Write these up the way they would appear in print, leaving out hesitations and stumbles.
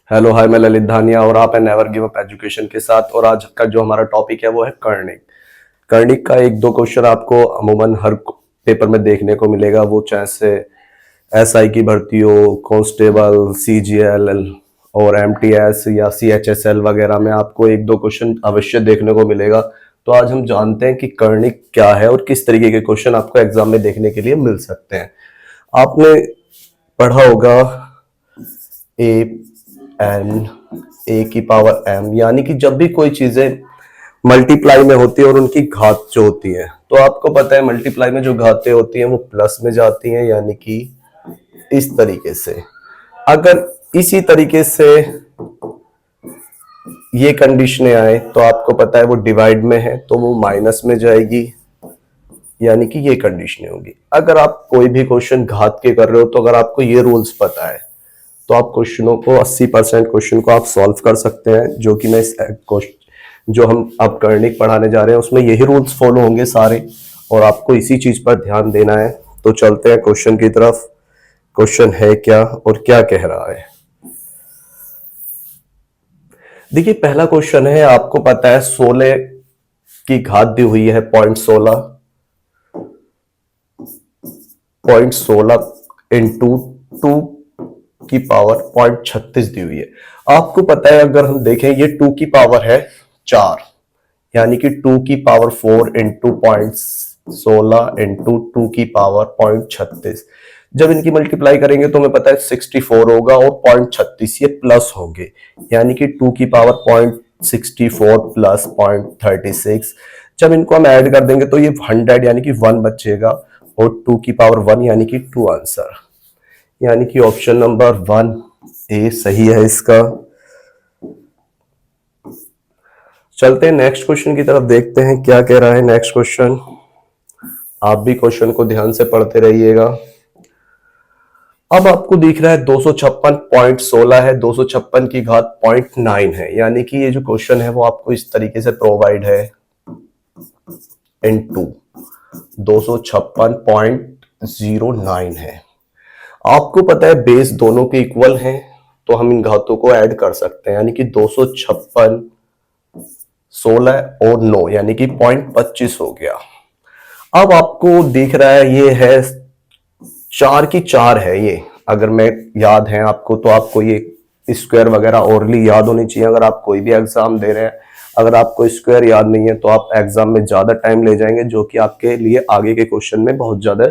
Hello hi, मैं ललित धानिया और आप है नेवर गिव अप एजुकेशन के साथ। और आज का जो हमारा टॉपिक है वो है कर्णिक। कर्णिक का एक दो क्वेश्चन आपको अमूमन हर पेपर में देखने को मिलेगा, वो चाहे से एसआई की भर्ती हो, कांस्टेबल, सीजीएल और एमटीएस या सीएचएसएल वगैरह में आपको एक दो क्वेश्चन अवश्य देखने को मिलेगा। तो आज हम जानते हैं कि कर्णिक क्या है और किस तरीके के क्वेश्चन आपको एग्जाम में देखने के लिए मिल सकते हैं। आपने पढ़ा होगा ए एन ए की पावर एम, यानी कि जब भी कोई चीजें मल्टीप्लाई में होती है और उनकी घात जो होती है, तो आपको पता है मल्टीप्लाई में जो घातें होती हैं वो प्लस में जाती हैं, यानी कि इस तरीके से। अगर इसी तरीके से ये कंडीशनें आए तो आपको पता है वो डिवाइड में है तो वो माइनस में जाएगी, यानी कि ये कंडीशनें होगी। अगर आप कोई भी क्वेश्चन घात के कर रहे हो तो अगर आपको ये रूल्स पता है तो आप क्वेश्चनों को 80% क्वेश्चन को आप सॉल्व कर सकते हैं, जो कि मैं इस जो हम अब कर्णिक पढ़ाने जा रहे हैं उसमें यही रूल्स फॉलो होंगे सारे, और आपको इसी चीज पर ध्यान देना है। तो चलते हैं क्वेश्चन की तरफ। क्वेश्चन है क्या और क्या कह रहा है, देखिए। पहला क्वेश्चन है, आपको पता है 16 की घात दी हुई है 0.16 इंटू 2 की पावर 0.36 दी हुई है। आपको पता है अगर हम देखें ये 2 की पावर है 4, यानी कि 2 की पावर 4 इंटू 0.16 इंटू 2 की पावर 0.36। जब इनकी मल्टीप्लाई करेंगे तो हमें पता है 64 होगा और 0.36 ये प्लस होंगे, यानी कि 2 की पावर 0.64 प्लस 0.36। जब इनको हम ऐड कर देंगे तो ये 100 यानी कि 1 बचेगा और 2 की पावर 1 यानी कि 2 आंसर, यानी कि ऑप्शन नंबर 1 ए सही है इसका। चलते हैं नेक्स्ट क्वेश्चन की तरफ, देखते हैं क्या कह रहा है नेक्स्ट क्वेश्चन। आप भी क्वेश्चन को ध्यान से पढ़ते रहिएगा। अब आपको दिख रहा है 256.16 है, 256 की घात 0.9 है, यानी कि ये जो क्वेश्चन है वो आपको इस तरीके से प्रोवाइड है इनटू 256.09 है। आपको पता है बेस दोनों के इक्वल हैं तो हम इन घातों को ऐड कर सकते हैं, यानी कि 256, 16 और 9 यानी कि 0.25 हो गया। अब आपको दिख रहा है ये है 4 की 4 है ये, अगर मैं याद है आपको तो आपको ये स्क्वायर वगैरह ओरली याद होनी चाहिए अगर आप कोई भी एग्जाम दे रहे हैं। अगर आपको स्क्वायर याद नहीं है तो आप एग्जाम में ज्यादा टाइम ले जाएंगे, जो कि आपके लिए आगे के क्वेश्चन में बहुत ज्यादा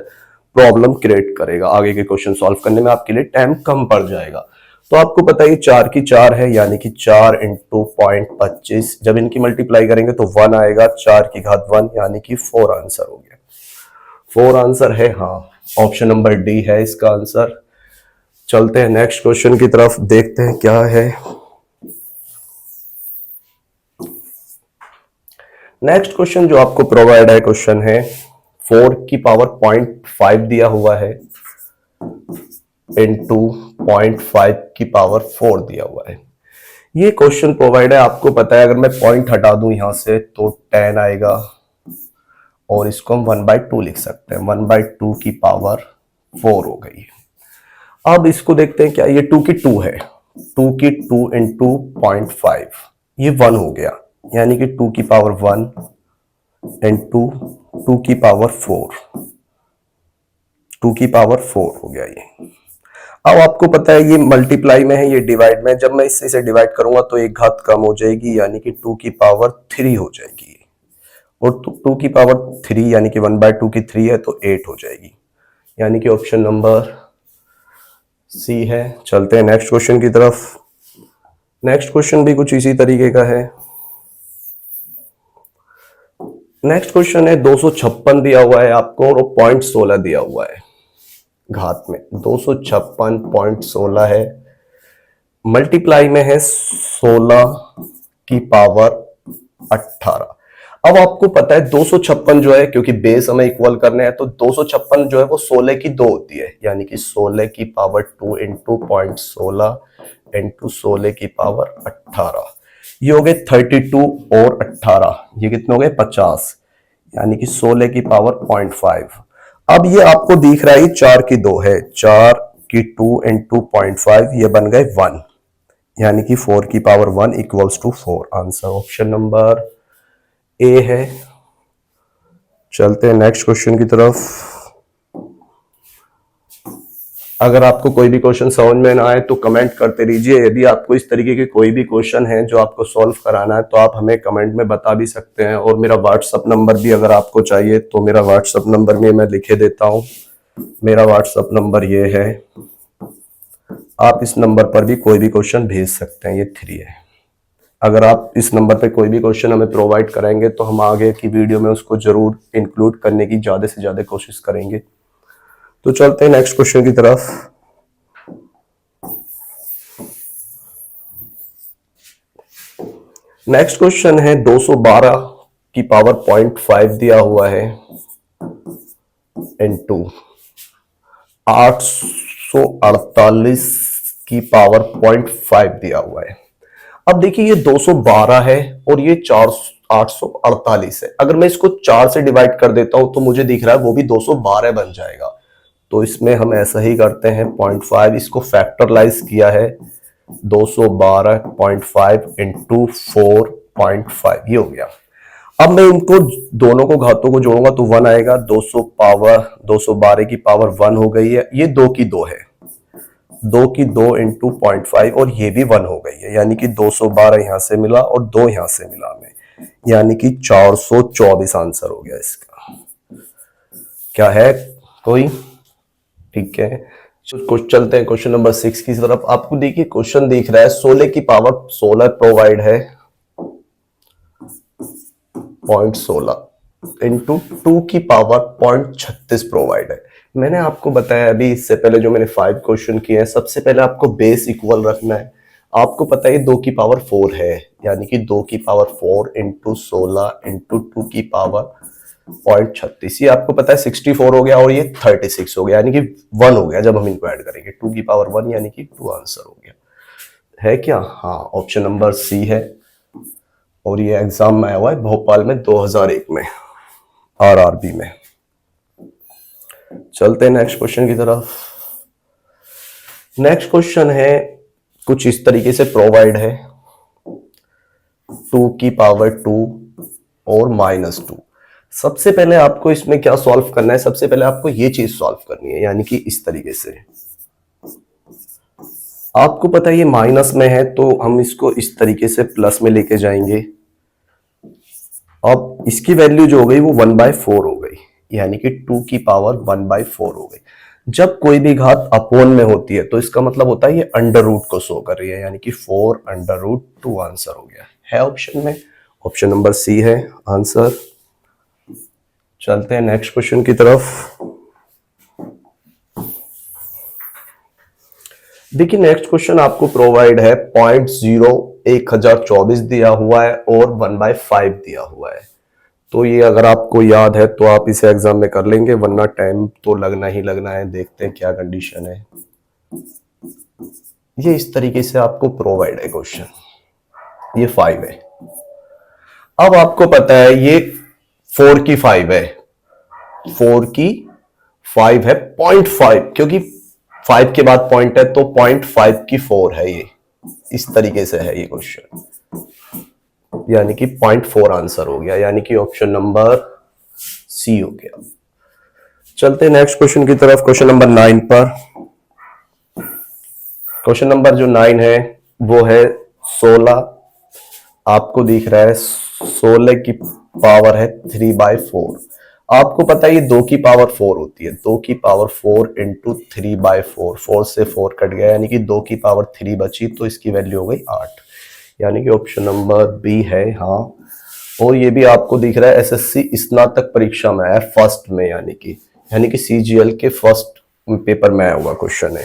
प्रॉब्लम क्रिएट करेगा। आगे के क्वेश्चन सॉल्व करने में आपके लिए टाइम कम पड़ जाएगा। तो आपको पता है 4 की 4 है, यानी कि 4 इंटू 0.25। जब इनकी मल्टीप्लाई करेंगे तो 1 आएगा, 4 की घात 1 यानी कि 4 आंसर हो गया। 4 आंसर है, हाँ ऑप्शन नंबर डी है इसका आंसर। चलते हैं नेक्स्ट क्वेश्चन की तरफ, देखते हैं क्या है। नेक्स्ट क्वेश्चन जो आपको प्रोवाइड है क्वेश्चन है 4 की पावर 0.5 दिया हुआ है इंटू 0.5 की पावर 4 दिया हुआ है। ये क्वेश्चन प्रोवाइड है, आपको पता है अगर मैं पॉइंट हटा दूं यहां से तो 10 आएगा और इसको हम 1/2 लिख सकते हैं। 1/2 की पावर 4 हो गई। अब इसको देखते हैं क्या, ये 2 की 2 है, 2 की 2 इंटू 0.5 ये 1 हो गया, यानी कि 2 की पावर 1 इंटू 2 की पावर 4, 2 की पावर 4 हो गया ये। अब आपको पता है ये मल्टीप्लाई में है, ये डिवाइड में। जब मैं इसे डिवाइड करूंगा तो एक घात कम हो जाएगी, यानी कि 2 की पावर 3 हो जाएगी, और 2 की पावर 3 यानी कि 1/2 की 3 है तो 8 हो जाएगी, यानी कि ऑप्शन नंबर सी है। चलते हैं नेक्स्ट क्वेश्चन की तरफ। नेक्स्ट क्वेश्चन भी कुछ इसी तरीके का है। नेक्स्ट क्वेश्चन है 256 दिया हुआ है आपको और 0.16 दिया हुआ है घात में। 256.16 है, मल्टीप्लाई में है 16 की पावर 18। अब आपको पता है 256 जो है, क्योंकि बेस हमें इक्वल करने हैं तो 256 जो है वो 16 की 2 होती है, यानी कि 16 की पावर 2 इंटू 0.16 इंटू 16 की पावर 18। ये हो गए 32 और 18, ये कितने हो गए 50, यानी कि 16 की पावर 0.5। अब ये आपको दिख रहा है 4 की 2 है, 4 की 2 इंटू 0.5 ये बन गए 1, यानी कि 4 की power 1 equals to 4। Answer option number A है। चलते हैं नेक्स्ट क्वेश्चन की तरफ। अगर आपको कोई भी क्वेश्चन समझ में ना आए तो कमेंट करते रहिए। यदि आपको इस तरीके के कोई भी क्वेश्चन है जो आपको सॉल्व कराना है तो आप हमें कमेंट में बता भी सकते हैं। और मेरा व्हाट्सअप नंबर भी अगर आपको चाहिए तो मेरा व्हाट्सअप नंबर में मैं लिखे देता हूं। मेरा व्हाट्सअप नंबर ये है, आप इस नंबर पर भी कोई भी क्वेश्चन भेज सकते हैं। ये 3 है। अगर आप इस नंबर पे कोई भी क्वेश्चन हमें प्रोवाइड कराएंगे तो हम आगे की वीडियो में उसको जरूर इंक्लूड करने की ज्यादा से ज्यादा कोशिश करेंगे। तो चलते हैं नेक्स्ट क्वेश्चन की तरफ। नेक्स्ट क्वेश्चन है 212 की पावर 0.5 दिया हुआ है इनटू 848 की पावर 0.5 दिया हुआ है। अब देखिए ये 212 है और ये 848 है। अगर मैं इसको 4 से डिवाइड कर देता हूं तो मुझे दिख रहा है वो भी 212 बन जाएगा। तो इसमें हम ऐसा ही करते हैं, 0.5 इसको फैक्टराइज किया है, 212.5 इंटू 4.5 ये हो गया। अब मैं इनको दोनों को घातों को जोड़ूंगा तो 1 आएगा। 212 की पावर 1 हो गई है। ये 2 की 2 है, 2 की 2 इंटू 0.5 और ये भी 1 हो गई है। यानी कि 212 यहां से मिला और 2 यहां से मिला हमें, यानी कि 424 आंसर हो गया इसका। क्या है कोई? ठीक है, कुछ चलते हैं क्वेश्चन नंबर 6 की तरफ। आपको देखिए क्वेश्चन दिख रहा है 16 की पावर 16 प्रोवाइड है 0.16 इंटू 2 की पावर 0.36 प्रोवाइड है। मैंने आपको बताया अभी इससे पहले जो मैंने 5 क्वेश्चन किए हैं, सबसे पहले आपको बेस इक्वल रखना है। आपको पता है 2 की पावर 4 है, यानी कि 2 की पावर 4 इंटू 16 इंटू 2 की पावर 0.36, ये आपको पता है 64 हो गया और ये 36 हो गया, यानी कि 1 हो गया। जब हम इनको ऐड करेंगे 2 की पावर 1 यानी कि 2 आंसर हो गया है क्या? हाँ, ऑप्शन नंबर सी है। और ये एग्जाम में आया हुआ है भोपाल में 2001 में, आरआरबी में। चलते हैं नेक्स्ट क्वेश्चन की तरफ। नेक्स्ट क्वेश्चन है कुछ इस तरीके से प्रोवाइड है 2 की पावर 2 और -2। सबसे पहले आपको इसमें क्या सॉल्व करना है? सबसे पहले आपको ये चीज सॉल्व करनी है, यानी कि इस तरीके से। आपको पता है ये माइनस में है तो हम इसको इस तरीके से प्लस में लेके जाएंगे। अब इसकी वैल्यू जो हो गई वो 1/4 हो गई, यानी कि 2 की पावर 1/4 हो गई। जब कोई भी घात अपोन में होती है तो इसका मतलब होता है ये अंडर रूट को शो कर रही है, यानी कि 4/√2 आंसर हो गया है ऑप्शन में। ऑप्शन नंबर सी है आंसर। चलते हैं नेक्स्ट क्वेश्चन की तरफ। देखिए नेक्स्ट क्वेश्चन आपको प्रोवाइड है 1024 दिया हुआ है और 1/5 दिया हुआ है। तो ये अगर आपको याद है तो आप इसे एग्जाम में कर लेंगे, वरना टाइम तो लगना ही लगना है। देखते हैं क्या कंडीशन है। ये इस तरीके से आपको प्रोवाइड है क्वेश्चन, ये 5 है। अब आपको पता है ये 4 की 5 है, 4 की 5 है 0.5, क्योंकि 5 के बाद पॉइंट है तो 0.5 की 4 है। ये इस तरीके से है ये क्वेश्चन, यानी कि 0.4 आंसर हो गया, यानी कि ऑप्शन नंबर सी हो गया। चलते हैं नेक्स्ट क्वेश्चन की तरफ, क्वेश्चन नंबर 9 पर। क्वेश्चन नंबर जो 9 है वो है 16। आपको दिख रहा है 16 की पावर है 3/4। आपको पता है ये 2 की पावर 4 होती है, 2 की पावर 4 इंटू 3/4, 4 से 4 कट गया, यानी कि 2 की पावर 3 बची, तो इसकी वैल्यू हो गई 8, यानी कि ऑप्शन नंबर बी है। हाँ, और ये भी आपको दिख रहा है एसएससी स्नातक परीक्षा में आया फर्स्ट में, यानी कि सीजीएल के फर्स्ट पेपर में आया हुआ क्वेश्चन है।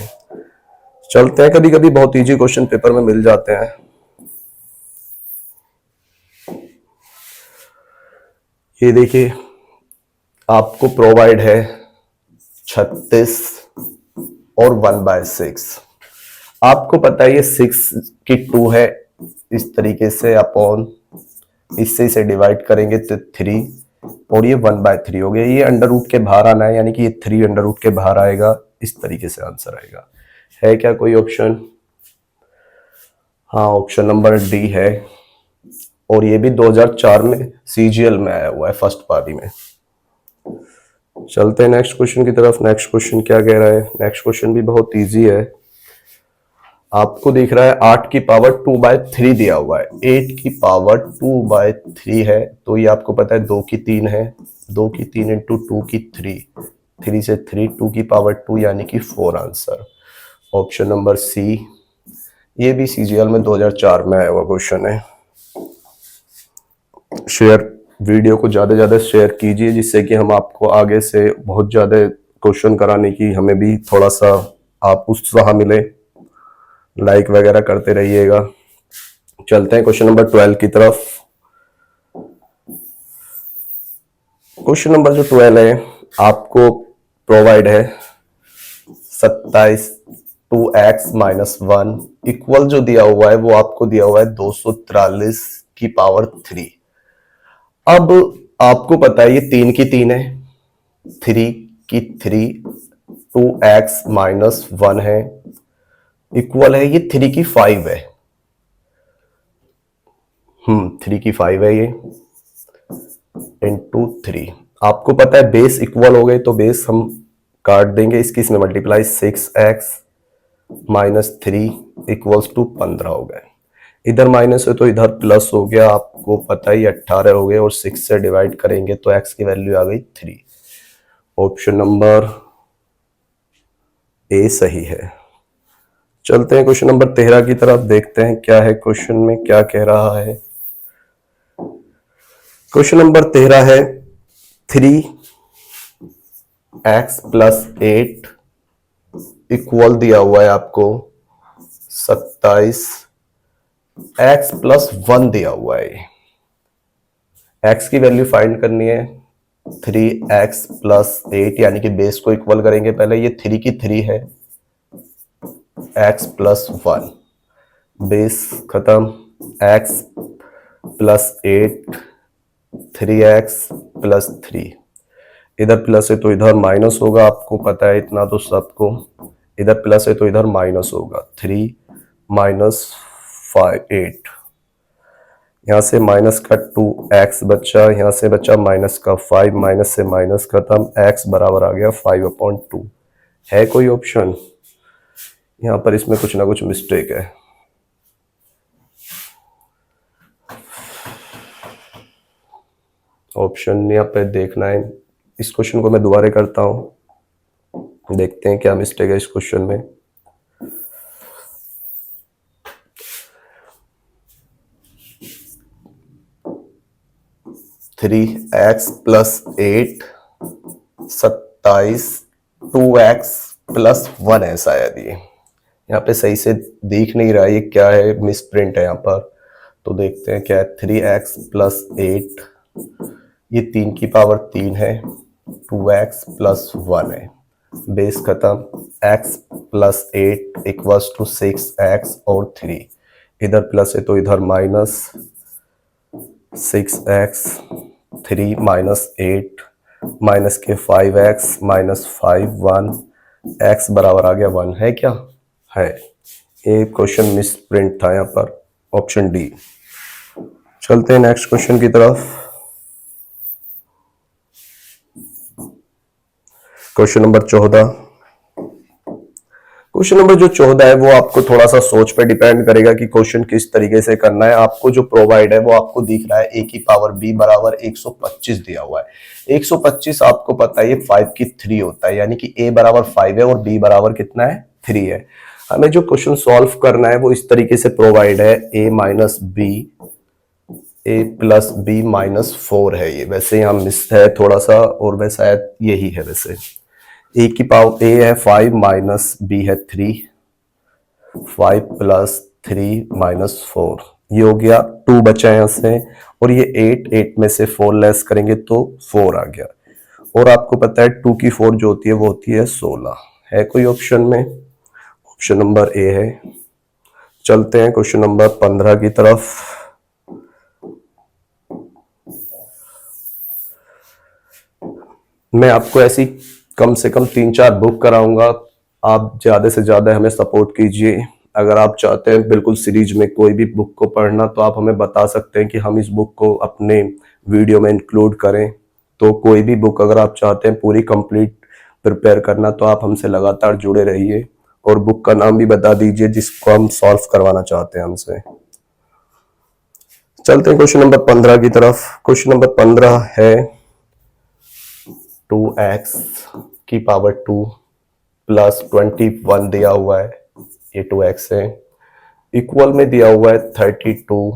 चलते हैं, कभी कभी बहुत इजी क्वेश्चन पेपर में मिल जाते हैं। ये देखिए आपको प्रोवाइड है 36 और 1/6। आपको पता है ये 6 की 2 है, इस तरीके से अपॉन इससे इसे डिवाइड करेंगे तो 3, और ये 1/3 हो गया। ये अंडर रूट के बाहर आना है, यानी कि ये 3 अंडर रूट के बाहर आएगा। इस तरीके से आंसर आएगा। है क्या कोई ऑप्शन? हाँ, ऑप्शन नंबर डी है। और ये भी 2004 में सीजीएल में आया हुआ है, फर्स्ट पारी में। चलते हैं नेक्स्ट क्वेश्चन की तरफ। नेक्स्ट क्वेश्चन क्या कह रहा है? नेक्स्ट क्वेश्चन भी बहुत इजी है। आपको दिख रहा है 8 की पावर 2/3 दिया हुआ है। 8 की पावर 2/3 है, तो ये आपको पता है 2 की 3 है। 2 की 3 इंटू 2 की 3, 3 से 3, 2 की पावर 2 यानी कि 4 आंसर। Option number C. ये भी सीजीएल में 2004 में आया हुआ क्वेश्चन है। शेयर वीडियो को ज़्यादा से ज़्यादा शेयर कीजिए, जिससे कि हम आपको आगे से बहुत ज़्यादा क्वेश्चन कराने की हमें भी थोड़ा सा आप उत्साह मिले। लाइक वगैरह करते रहिएगा। चलते हैं क्वेश्चन नंबर 12 की तरफ। क्वेश्चन नंबर जो 12 है आपको प्रोवाइड है 27 2x-1 इक्वल जो दिया हुआ है वो आपको दिया हुआ है 243 की पावर 3। अब आपको पता है ये 3 की 3 है, 3 की 3, 2x-1 है, इक्वल है ये 3 की 5 है। 3 की 5 है ये, इंटू 3। आपको पता है बेस इक्वल हो गए तो बेस हम काट देंगे, इसकी इसमें मल्टीप्लाई 6x-3 इक्वल्स टू 15 हो गए। इधर माइनस है तो इधर प्लस हो गया। आपको पता ही 18 हो गए और 6 से डिवाइड करेंगे तो x की वैल्यू आ गई 3। ऑप्शन नंबर ए सही है। चलते हैं क्वेश्चन नंबर 13 की तरफ, देखते हैं क्या है क्वेश्चन में, क्या कह रहा है। क्वेश्चन नंबर 13 है 3x+8 इक्वल दिया हुआ है आपको 27, x+1 दिया हुआ है। x की वैल्यू फाइंड करनी है। 3x+8 यानी कि बेस को इक्वल करेंगे पहले। ये 3 की 3 है, x+1 बेस खत्म, x+8 3x+3। इधर प्लस है तो इधर माइनस होगा, आपको पता है इतना तो सबको। इधर प्लस है तो इधर माइनस होगा, 3 - 8। यहां से माइनस का 2x बचा, यहां से बचा माइनस का 5, माइनस से माइनस खत्म, x बराबर आ गया 5/2। है कोई ऑप्शन? यहां पर इसमें कुछ ना कुछ मिस्टेक है। ऑप्शन यहाँ पे देखना है। इस क्वेश्चन को मैं दोबारा करता हूं, देखते हैं क्या मिस्टेक है इस क्वेश्चन में। थ्री एक्स प्लस 8 27 2x+1 है शायद। ये यहाँ पे सही से दिख नहीं रहा, ये क्या है, मिस प्रिंट है यहाँ पर। तो देखते हैं क्या है। 3x+8, ये 3 की पावर 3 है, 2x+1 है, बेस खत्म, x+8 इक्वल्स टू 6x और 3। इधर प्लस है तो इधर माइनस, 6x 3 - 8 माइनस के 5x -5 1, x बराबर आ गया 1। है क्या? है। ये क्वेश्चन मिस प्रिंट था यहाँ पर, ऑप्शन डी। चलते हैं नेक्स्ट क्वेश्चन की तरफ। Question number 14। क्वेश्चन नंबर जो 14 है वो आपको थोड़ा सा सोच पे डिपेंड करेगा कि क्वेश्चन किस तरीके से करना है। आपको जो प्रोवाइड है वो आपको दिख रहा है a की पावर b बराबर 125 दिया हुआ है। 125 आपको पता है ये 5 की 3 होता है, यानी कि a बराबर 5 है और b बराबर कितना है, 3 है। हमें जो क्वेश्चन सॉल्व करना है वो इस तरीके से प्रोवाइड है, a प्लस b -4 है। ये वैसे यहाँ मिस है थोड़ा सा, और वैसे शायद यही है। वैसे a की पावर a है 5 - b है 3, 5 + 3 - 4, ये हो गया 2 बचा है यहाँ से, और ये 8 में से 4 लेस करेंगे तो 4 आ गया। और आपको पता है 2 की 4 जो होती है वो होती है 16। है कोई ऑप्शन में? ऑप्शन नंबर ए है। चलते हैं क्वेश्चन नंबर 15 की तरफ। मैं आपको ऐसी कम से कम 3-4 बुक कराऊंगा, आप ज्यादा से ज्यादा हमें सपोर्ट कीजिए। अगर आप चाहते हैं बिल्कुल सीरीज में कोई भी बुक को पढ़ना तो आप हमें बता सकते हैं कि हम इस बुक को अपने वीडियो में इंक्लूड करें। तो कोई भी बुक अगर आप चाहते हैं पूरी कंप्लीट प्रिपेयर करना तो आप हमसे लगातार जुड़े रहिए और बुक का नाम भी बता दीजिए जिसको हम सॉल्व करवाना चाहते हैं हमसे। चलते हैं क्वेश्चन नंबर 15 की तरफ। क्वेश्चन नंबर 15 है 2x की पावर 2 प्लस 21 दिया हुआ है, ये 2x है, इक्वल में दिया हुआ है 32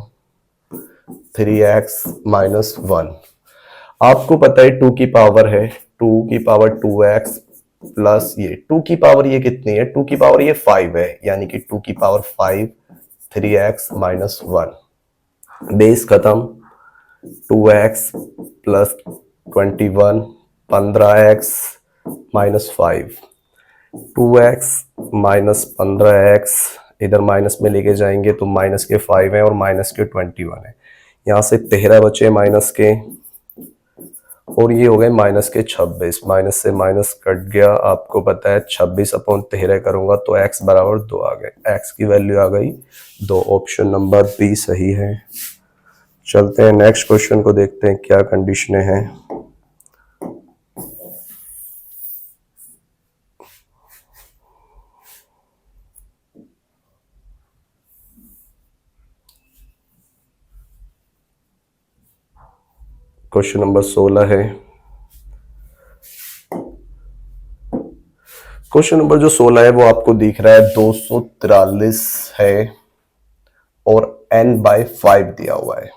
3x माइनस 1। आपको पता है 2 की पावर है 2 की पावर 2x प्लस ये 2 की पावर ये कितनी है, 2 की पावर ये 5 है, यानी कि 2 की पावर 5 3x माइनस 1। बेस खत्म, 2x plus 21 15x minus 5, 2x minus 15x इधर माइनस में लेके जाएंगे तो माइनस के 5 है और माइनस के 21 है, यहाँ से 13 बचे माइनस के और ये हो गए माइनस के 26। माइनस से माइनस कट गया, आपको पता है 26 अपॉन 13 करूंगा तो x बराबर 2 आ गए, x की वैल्यू आ गई 2। ऑप्शन नंबर बी सही है। चलते हैं नेक्स्ट क्वेश्चन को देखते हैं क्या कंडीशनें हैं। क्वेश्चन नंबर 16 है। क्वेश्चन नंबर जो 16 है वो आपको दिख रहा है 243 है और n/5 दिया हुआ है।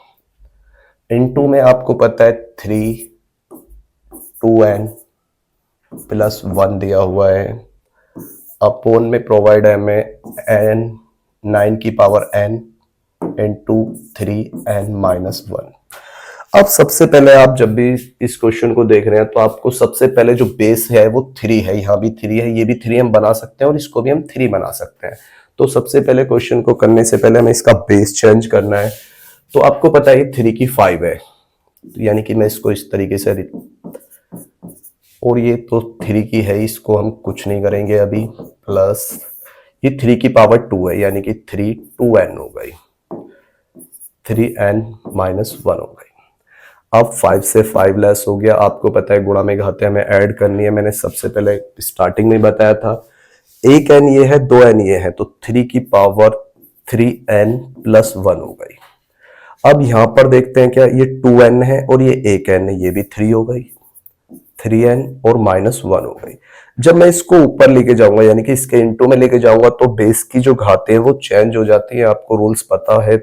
इनटू में आपको पता है 3 2n प्लस 1 दिया हुआ है, अपोन में प्रोवाइड है हमें n 9 की power n into 3n minus 1। अब सबसे पहले आप जब भी इस क्वेश्चन को देख रहे हैं तो आपको सबसे पहले जो बेस है वो 3 है, यहाँ भी 3 है, ये भी 3 हम बना सकते हैं और इसको भी हम 3 बना सकते हैं। तो सबसे पहले क्वेश्चन को करने से पहले हमें इसका बेस चेंज करना है। तो आपको पता है 3 की 5 है, यानी कि मैं इसको इस तरीके से, और ये तो 3 की है, इसको हम कुछ नहीं करेंगे अभी, प्लस ये 3 की पावर 2 है, यानी कि 3 2n हो गई, 3n माइनस 1 हो गई। अब 5 से 5 लेस हो गया, आपको पता है गुणा में घाते हमें ऐड करनी है, मैंने सबसे पहले स्टार्टिंग में बताया था। एक n ये है, 2n ये है, तो 3 की पावर 3n प्लस 1 हो गई। अब यहां पर देखते हैं क्या, ये 2n है और ये एक n है, ये भी 3 हो गई, 3n और माइनस 1 हो गई। जब मैं इसको ऊपर लेके जाऊंगा यानी कि इसके इंटू में लेके जाऊंगा तो बेस की जो घातें हैं वो चेंज हो जाती है, आपको रूल्स पता है,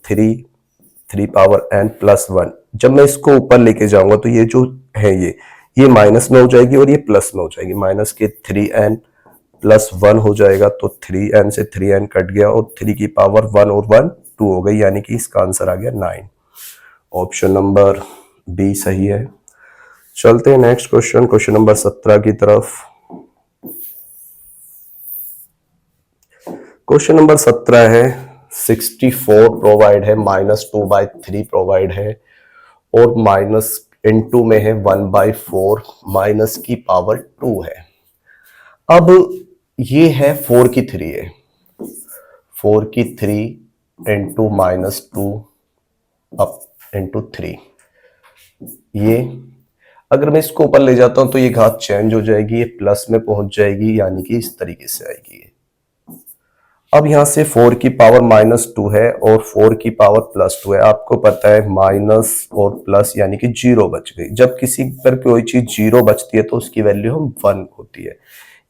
3 पावर n प्लस 1। जब मैं इसको ऊपर लेके जाऊंगा तो ये जो है ये माइनस में हो जाएगी और ये प्लस में हो जाएगी, माइनस के 3n प्लस 1 हो जाएगा, तो 3n से 3n कट गया और 3 की पावर 1 और 1 2 हो गई, यानी कि इसका आंसर आ गया 9। ऑप्शन नंबर बी सही है। चलते हैं नेक्स्ट क्वेश्चन, क्वेश्चन नंबर 17 की तरफ। क्वेश्चन नंबर 17 है 64 प्रोवाइड है, -2/3 प्रोवाइड है और माइनस इनटू में है 1/4 माइनस की पावर 2 है। अब ये है 4 की 3 है, 4 की 3 इंटू -2 अप इंटू 3। ये अगर मैं इसको ऊपर ले जाता हूं तो ये घात चेंज हो जाएगी, ये प्लस में पहुंच जाएगी, यानी कि इस तरीके से आएगी। अब यहां से 4 की पावर -2 है और 4 की पावर +2 है, आपको पता है माइनस और प्लस यानी कि 0 बच गई। जब किसी पर कोई चीज 0 बचती है तो उसकी वैल्यू हम 1 होती है,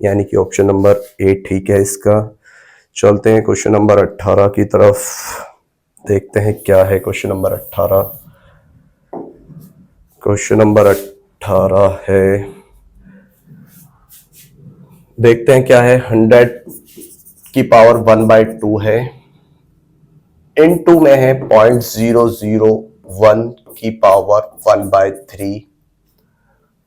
यानी कि ऑप्शन नंबर ए ठीक है इसका। चलते हैं क्वेश्चन नंबर 18 की तरफ, देखते हैं क्या है क्वेश्चन नंबर 18। क्वेश्चन नंबर 18 है, देखते हैं क्या है, 100 की पावर 1/2 है, इनटू में है 0.001 की पावर 1/3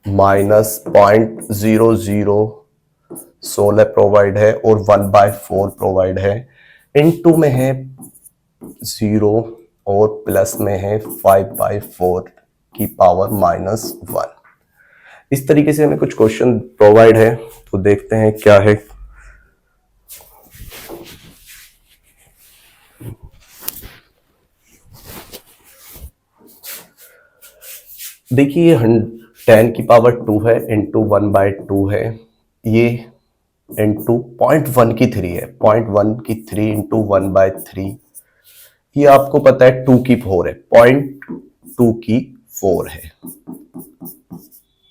माइनस 0.0016 प्रोवाइड है और 1/4 प्रोवाइड है, इनटू में है 0 और प्लस में है 5/4 की पावर -1। इस तरीके से हमें कुछ क्वेश्चन प्रोवाइड है, तो देखते हैं क्या है। देखिए ये 10 की पावर 2 है इंटू 1/2 है, ये इंटू 0.1 की 3 है, 0.1 की 3 इंटू 1/3, ये आपको पता है 2 की 4 है, 0.2 की 4 है,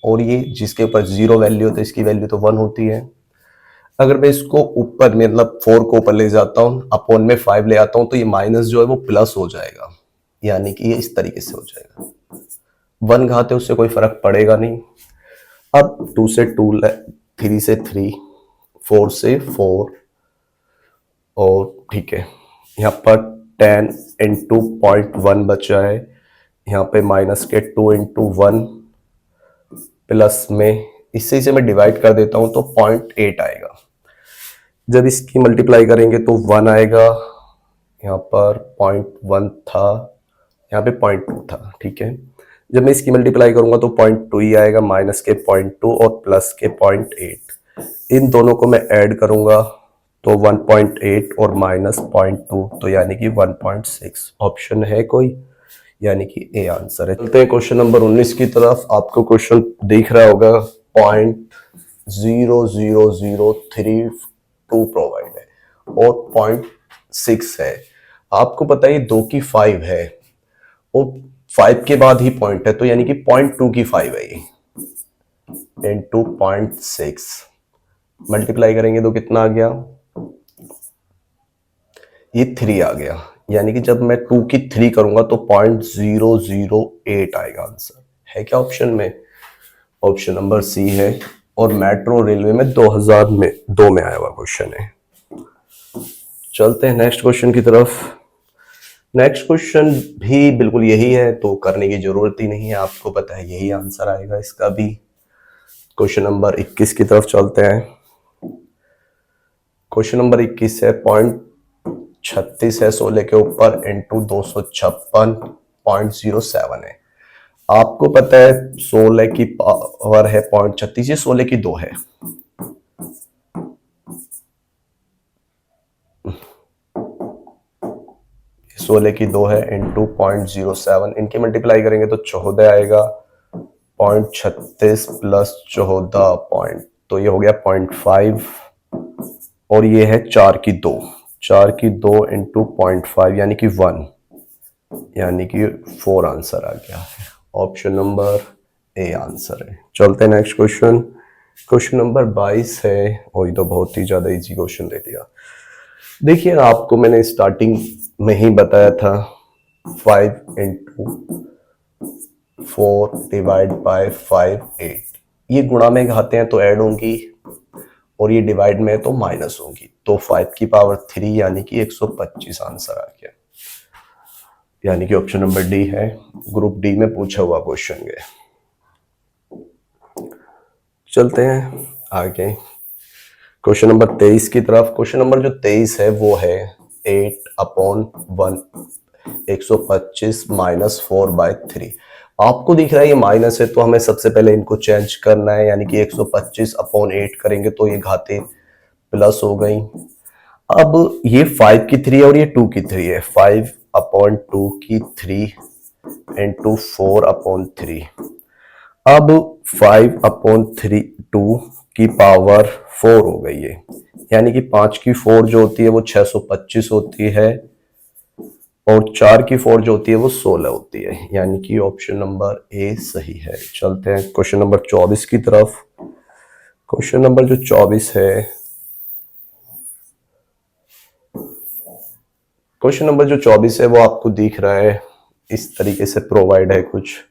और ये जिसके ऊपर 0 वैल्यू होती है इसकी वैल्यू तो 1 होती है। अगर मैं इसको ऊपर मतलब 4 को ऊपर ले जाता हूँ, अपॉन में 5 ले आता हूँ, तो ये माइनस जो है वो प्लस हो जाएगा, यानी कि ये इस तरीके से हो जाएगा। 1 घाते उससे कोई फर्क पड़ेगा नहीं। अब 2 से 2, 3 से 3, 4 से 4, और ठीक है, यहाँ पर 10 इंटू 0.1 बचा है, यहाँ पे माइनस के 2 इंटू 1 प्लस में, इससे इसे मैं डिवाइड कर देता हूँ तो 0.8 आएगा। जब इसकी मल्टीप्लाई करेंगे तो 1 आएगा, यहाँ पर 0.1 था, यहाँ पे 0.2 था, ठीक है। जब मैं इसकी मल्टीप्लाई करूंगा तो 0.2 ही आएगा, माइनस के 0.2 और प्लस के 0.8, इन दोनों को मैं ऐड करूंगा तो 1.8 और माइनस 0.2, तो यानी कि 1.6 ऑप्शन है कोई, यानी कि ए आंसर है। चलते हैं क्वेश्चन नंबर 19 की तरफ। आपको क्वेश्चन दिख रहा होगा, 0.00032 प्रोवाइड है और 0.6 है। आपको पता है 2 की 5 है और 5 के बाद ही पॉइंट है, तो यानी कि 0.2 की 5 है ये, इंटू 0.6 मल्टीप्लाई करेंगे तो कितना आ गया, ये 3 आ गया, यानी कि जब मैं 2 की 3 करूंगा तो 0.008 आएगा आंसर। है क्या ऑप्शन में? ऑप्शन नंबर सी है, और मेट्रो रेलवे में 2002 में आया हुआ क्वेश्चन है। चलते हैं नेक्स्ट क्वेश्चन की तरफ। नेक्स्ट क्वेश्चन भी बिल्कुल यही है, तो करने की जरूरत ही नहीं है, आपको पता है यही आंसर आएगा इसका भी। क्वेश्चन नंबर 21 की तरफ चलते हैं। क्वेश्चन नंबर 21 है, 0.36 है 16 के ऊपर इंटू 256.07 है। आपको पता है 16 की पावर है 0.36, ये 16 की 2 है, 16 की 2 है इंटू 0.07, इनकी मल्टीप्लाई करेंगे तो 14 आएगा, 0.36 प्लस 14 पॉइंट, तो ये हो गया 0.5, और ये है 4 की 2, 4 की 2 इंटू 0.5 यानी कि 1, यानी कि 4 आंसर आ गया है। ऑप्शन नंबर ए आंसर है। चलते हैं नेक्स्ट क्वेश्चन। क्वेश्चन नंबर 22 है, और ये तो बहुत ही ज्यादा इजी क्वेश्चन दे दिया। देखिए आपको मैंने स्टार्टिंग में ही बताया था, 5 इंटू 4 डिवाइड बाय 5 8, ये गुणा में घाते हैं तो ऐड होंगी, और ये डिवाइड में है तो माइनस होंगी, तो 5 की पावर 3 यानी कि 125 आंसर आ गया, यानी कि ऑप्शन नंबर डी है, ग्रुप डी में पूछा हुआ क्वेश्चन है। चलते हैं आगे क्वेश्चन नंबर 23 की तरफ। क्वेश्चन नंबर जो 23 है वो है 8/1 125 माइनस 4/3। आपको दिख रहा है ये माइनस है, तो हमें सबसे पहले इनको चेंज करना है, यानी कि 125/8 करेंगे तो ये घाते प्लस हो गई। अब ये 5 की 3 और ये 2 की 3 है, 5/2 की 3 इंटू 4/3। अब 5/3 2 की पावर 4 हो गई है, यानी कि 5 की 4 जो होती है वो 625 होती है, और 4 की 4 जो होती है वो 16 होती है, यानी कि ऑप्शन नंबर ए सही है। चलते हैं क्वेश्चन नंबर 24 की तरफ। क्वेश्चन नंबर जो 24 है, क्वेश्चन नंबर जो 24 है वो आपको दिख रहा है इस तरीके से प्रोवाइड है कुछ,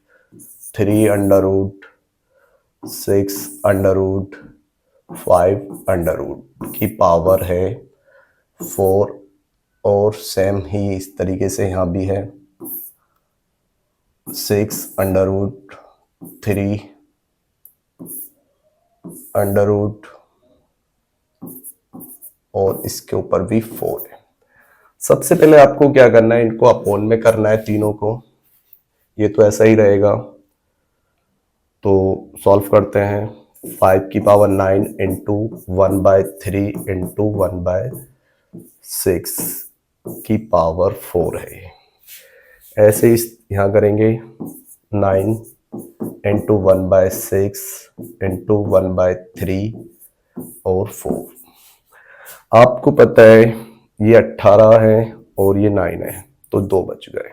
3√6√5 की पावर है 4, और सेम ही इस तरीके से यहाँ भी है 6√3 और इसके ऊपर भी 4 है। सबसे पहले आपको क्या करना है, इनको अपोन में करना है तीनों को, ये तो ऐसा ही रहेगा, तो सॉल्व करते हैं। 5 की पावर 9 इंटू 1/3 इंटू 1/6 की पावर 4 है, ऐसे ही यहाँ करेंगे 9 इंटू 1/6 इंटू 1/3 और 4। आपको पता है ये 18 है और ये 9 है, तो 2 बच गए।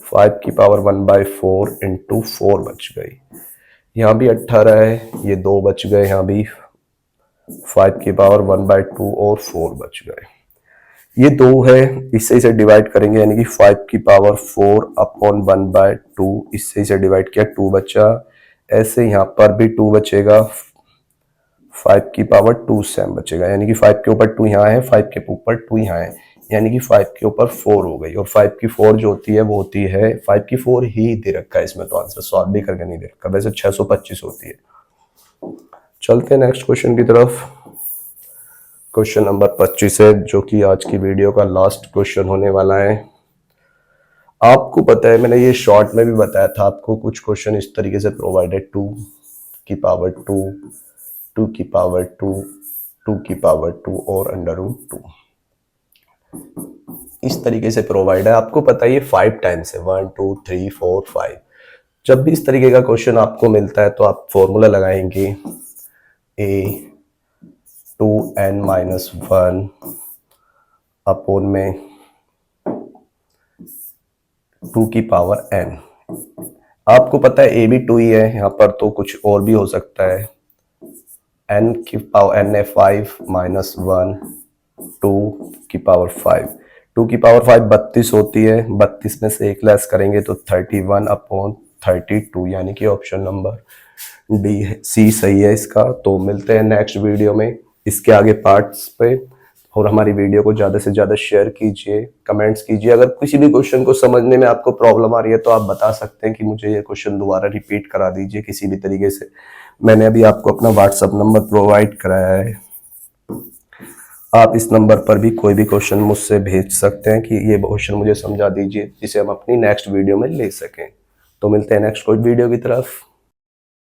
5 की पावर 1/4 इंटू 4 बच गई। यहाँ भी 18 है, ये 2 बच गए। यहाँ भी 5 की पावर 1/2 और 4 बच गए। ये 2 है, इससे इसे डिवाइड करेंगे, यानी कि 5 की पावर 4 अपॉन 1/2, इससे इसे डिवाइड किया 2 बचा। ऐसे यहाँ पर भी 2 बचेगा, 5 की पावर 2 सेम बचेगा, यानी कि 5 के ऊपर 2 यहाँ है, 5 के ऊपर 2 यहाँ है, यानी कि 5 के ऊपर 4 हो गई। और 5 की 4 जो होती है वो होती है 5 की 4 ही दे रखा है इसमें, तो आंसर सॉल्व भी करके नहीं दे रखा, वैसे 625 होती है। चलते हैं नेक्स्ट क्वेश्चन की तरफ। क्वेश्चन नंबर 25 है, जो कि आज की वीडियो का लास्ट क्वेश्चन होने वाला है। आपको पता है मैंने ये शॉर्ट में भी बताया था आपको, कुछ क्वेश्चन इस तरीके से प्रोवाइडेड 2 की पावर 2, 2 की पावर 2, 2 की पावर 2 और √2 इस तरीके से प्रोवाइड है। आपको पता है ये 5 टाइम्स है, 1 2 3 4 5। जब भी इस तरीके का क्वेश्चन आपको मिलता है तो आप फॉर्मूला लगाएंगे a 2n-1 अपोन में 2 की पावर n। आपको पता है a भी 2 ही है, यहाँ पर तो कुछ और भी हो सकता है। n की पावर n है 5 माइनस 1, 2 की पावर 5। 2 की पावर 5 32 होती है, 32 में से 1 लेस करेंगे तो 31 अपॉन 32, यानी कि ऑप्शन नंबर डी सी सही है इसका। तो मिलते हैं नेक्स्ट वीडियो में इसके आगे पार्ट्स पे, और हमारी वीडियो को ज़्यादा से ज़्यादा शेयर कीजिए, कमेंट्स कीजिए। अगर किसी भी क्वेश्चन को समझने में आपको प्रॉब्लम आ रही है तो आप बता सकते हैं कि मुझे ये क्वेश्चन दोबारा रिपीट करा दीजिए किसी भी तरीके से। मैंने अभी आपको अपना व्हाट्सअप नंबर प्रोवाइड कराया है, आप इस नंबर पर भी कोई भी क्वेश्चन मुझसे भेज सकते हैं कि ये क्वेश्चन मुझे समझा दीजिए, जिसे हम अपनी नेक्स्ट वीडियो में ले सकें। तो मिलते हैं नेक्स्ट कोई वीडियो की तरफ।